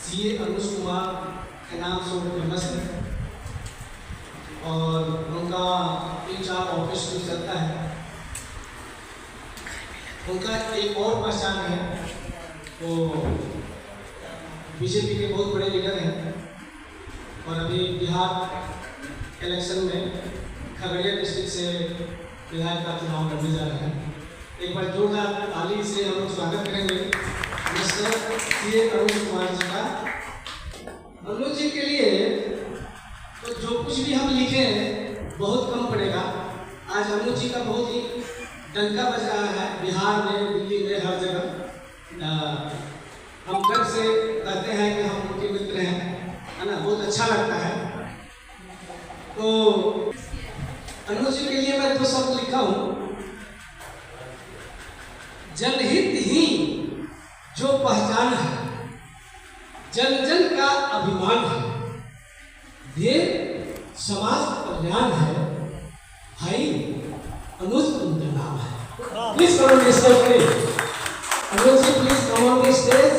CA Anuj Kumar के नाम से वो फेमस है और उनका 3-4 ऑफिस भी चलता है। उनका एक और पहचान है, वो बीजेपी के बहुत बड़े लीडर हैं और अभी बिहार इलेक्शन में खगड़िया डिस्ट्रिक्ट से विधायक का चुनाव लड़ने जा रहे हैं। एक बार जोरदार ताली से हम लोग स्वागत करेंगे मिस्टर सीए अनुज कुमार जी का। अनुज जी के लिए तो जो कुछ भी हम लिखे बहुत कम पड़ेगा। आज अनुज जी का बहुत ही डंका बज रहा है बिहार में, दिल्ली में, हर जगह। हम गर्व से कहते हैं कि हम उनके मित्र हैं, है ना, बहुत अच्छा लगता है। तो अनुज जी के लिए मैं 2 शब्द लिखा हूँ। जनहित ही जो पहचान है, जन जन का अभिमान है, ध्येय समाज कल्याण है, भाई अनुज उनका नाम है। Please come on the stage. Anuj ji please come on the stage.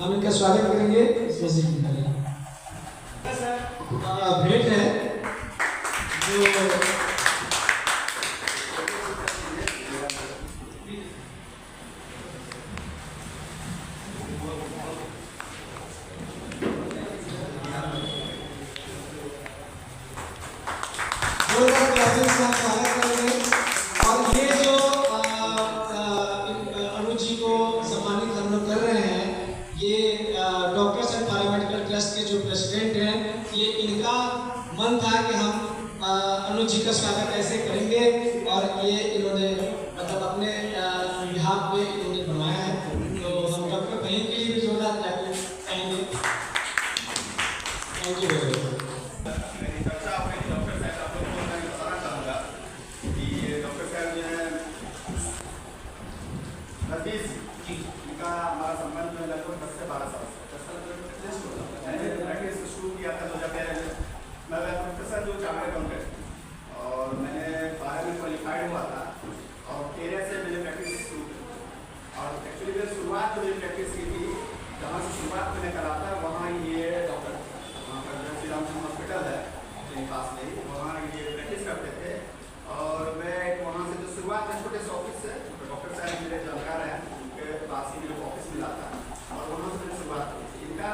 हम इनका स्वागत करेंगे। भेंट है जो स्वागत करेंगे। और ये जो अनुज जी को सम्मानित हम लोग कर रहे हैं, ये डॉक्टर्स एंड पैरामेडिकल ट्रस्ट के जो प्रेसिडेंट हैं, ये इनका मन था कि हम अनुज जी का स्वागत ऐसे करेंगे और ये इन्होंने मतलब अपने बिहार पे इन्होंने बनवाया है। तो हम डॉक्टर बहन के लिए भी जोरदार कहेंगे। Thank you very much. इनका हमारा संबंध जो है लगभग 10 से 12 साल से 10 साल मैंने प्रैक्टिस शुरू किया था 2013 में। मैं प्रोफेसर जो चार्टर्ड अकाउंटेंट और मैंने 12 में क्वालिफाइड हुआ था और 13 से मैंने प्रैक्टिस शुरू की। और एक्चुअली मैंने शुरुआत जो मैंने प्रैक्टिस की थी, जहाँ से शुरुआत मैंने करा था वहाँ ये डॉक्टर वहाँ पर जो श्री राम हॉस्पिटल है मेरे पास में, वहाँ ये प्रैक्टिस करते थे। और मैं वहाँ से जो शुरुआत है छोटे से ऑफिस से, डॉक्टर साहब मेरे जानकार हैं, पास ही मेरे को ऑफिस मिला था और वहाँ से मैंने शुरुआत की थी। इनका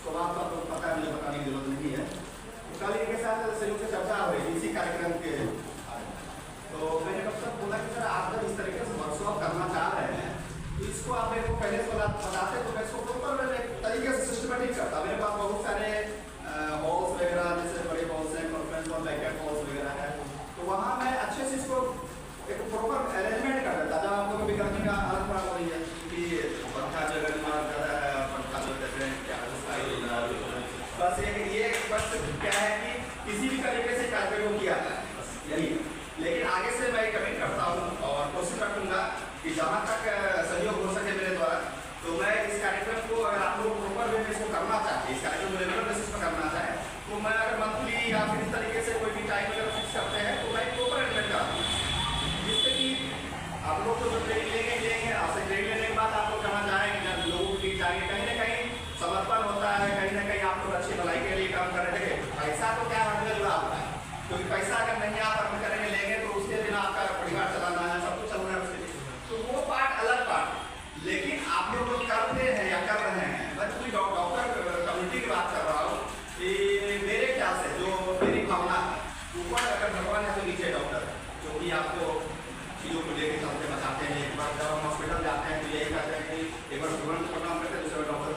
स्वभाव का तो पता है, मुझे बताने की जरूरत नहीं है। कल इनके साथ संयुक्त चर्चा हुई इसी कार्यक्रम के, तो मैंने कब तक बोला कि सर आप जब इस तरीके से वर्कशॉप करना चाह रहे हैं तो इसको आप मेरे को पहले से बताते तो मैं इसको प्रॉपर तरीके से सिस्टमेटिक करता। मेरे पास बहुत सारे हॉल्स वगैरह, जैसे बड़े हॉल्स हैं, कॉन्फ्रेंस हॉल, बैंक्वेट हॉल्स वगैरह है, तो वहाँ मैं अच्छे से इसको एक प्रॉपर अरेंजमेंट कर देता। जब आपको कभी करने का हालत खराब हो रही है कि पंखा जगह ज़्यादा है, पंखा जो कहते हैं क्या बस ये बस क्या है कि किसी भी तरीके से कार्यक्रम को किया जाए, बस यही। लेकिन आगे से मैं कमिट करता हूँ और कोशिश रखूँगा कि जहाँ तक सहयोग हो सके मेरे द्वारा, तो मैं इस कार्यक्रम को अगर आप लोग प्रॉपर वे में इसको करना चाहते हैं, इस कार्यक्रम को रेगुलर बेसिस पर करना चाहे, तो मैं अगर मंथली या फिर इस तरीके से कोई भी टाइम अगर फिक्स करते हैं तो मैं प्रॉपर अरेंजमेंट कराता हूँ, जिससे कि आप लोग तो ट्रेनिंग लेंगे, आपसे ट्रेनिंग लेने के बाद आप लोग कहाँ जाएंगे, जब लोगों के बीच जाएंगे, कहीं ना कहीं समर्पण होता है, कहीं ना कहीं आप लोग अच्छी भलाई के लिए काम कर रहे हैं। पैसा तो क्या हमें जुड़ा होता है, क्योंकि पैसा अगर नहीं आप अर्न करेंगे लेंगे तो उसके बिना आपका परिवार चलाना है, सब कुछ चलना है उसके लिए, तो वो पार्ट अलग पार्ट। लेकिन आप लोग जो करते हैं या कर रहे हैं, मैं पूरी डॉक्टर कम्युनिटी की बात कर रहा हूँ कि मेरे ख्याल से जो मेरी भावना ऊपर अगर भगवान है तो नीचे डॉक्टर, जो कि आपको चीज़ों को लेकर चलते बचाते हैं। एक बार जब हम हॉस्पिटल जाते हैं तो यही कहते हैं कि एक बार तुरंत प्रोग्राम करते हैं, दूसरे डॉक्टर